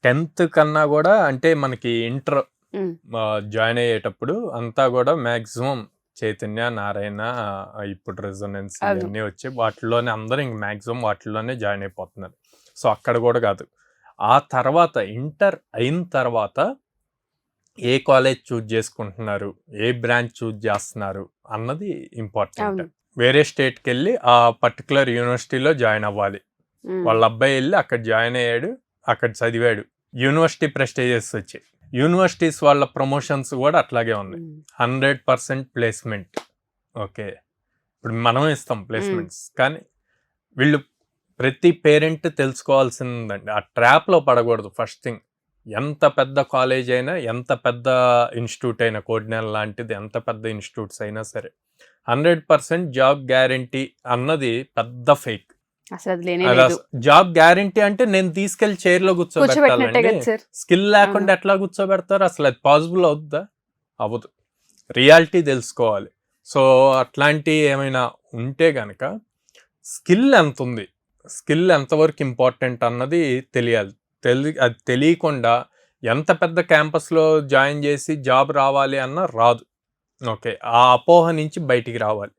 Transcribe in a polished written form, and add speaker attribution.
Speaker 1: 10th కన్నా కూడా అంటే మనకి ఇంటర్
Speaker 2: ఉమ్,
Speaker 1: జాయిన్ అయ్యేటప్పుడు అంతా కూడా మ్యాక్సిమం చైతన్య నారాయణ ఇప్పుడు రెజొనెన్స్
Speaker 2: అవును.
Speaker 1: ఇవన్నీ వచ్చి వాటిలోనే అందరూ ఇంక మ్యాక్సిమం వాటిలోనే జాయిన్ అయిపోతున్నారు. సో అక్కడ కూడా కాదు. ఆ తర్వాత ఇంటర్ అయిన తర్వాత ఏ కాలేజ్ చూజ్ చేసుకుంటున్నారు, ఏ బ్రాంచ్ చూజ్ చేస్తున్నారు అన్నది ఇంపార్టెంట్.
Speaker 2: అవును.
Speaker 1: వేరే స్టేట్కి వెళ్ళి ఆ పర్టికులర్ యూనివర్సిటీలో జాయిన్ అవ్వాలి.
Speaker 2: ఉమ్,
Speaker 1: వాళ్ళ అబ్బాయి వెళ్ళి అక్కడ జాయిన్ అయ్యాడు, అక్కడ చదివాడు, యూనివర్సిటీ ప్రెస్టేజెస్ వచ్చాయి. యూనివర్సిటీస్ వాళ్ళ ప్రమోషన్స్ కూడా అట్లాగే ఉన్నాయి.
Speaker 2: ఉమ్,
Speaker 1: 100% ప్లేస్మెంట్. ఓకే, ఇప్పుడు మనం ఇస్తాం ప్లేస్మెంట్స్, కానీ వీళ్ళు ప్రతి పేరెంట్ తెలుసుకోవాల్సిందండి, ఆ ట్రాప్లో పడకూడదు. ఫస్ట్ థింగ్, ఎంత పెద్ద కాలేజ్ అయినా, ఎంత పెద్ద ఇన్స్టిట్యూట్ అయినా, కోడినెల లాంటిది ఎంత పెద్ద ఇన్స్టిట్యూట్స్ అయినా సరే 100% జాబ్ గ్యారంటీ అన్నది పెద్ద ఫేక్.
Speaker 2: అసలు అది లేనే లేదు.
Speaker 1: జాబ్ గ్యారంటీ అంటే నేను తీసుకెళ్లి చైర్లో
Speaker 2: కూర్చోబెట్టినట్టే
Speaker 1: కూర్చోబెట్టాలండి.
Speaker 2: కదా సార్.
Speaker 1: స్కిల్ లేకుండా ఎట్లా కూర్చోబెడతారు? అసలు అది పాసిబుల్ అవుద్దా? అవ్వదు. రియాలిటీ తెలుసుకోవాలి. సో అట్లాంటి ఏమైనా ఉంటే గనక స్కిల్ ఎంత ఉంది, స్కిల్ ఎంతవరకు ఇంపార్టెంట్ అన్నది తెలియాలి. అది తెలియకుండా ఎంత పెద్ద క్యాంపస్లో జాయిన్ చేసి జాబ్ రావాలి అన్న రాదు. ఓకే, ఆ అపోహ నుంచి బయటికి రావాలి.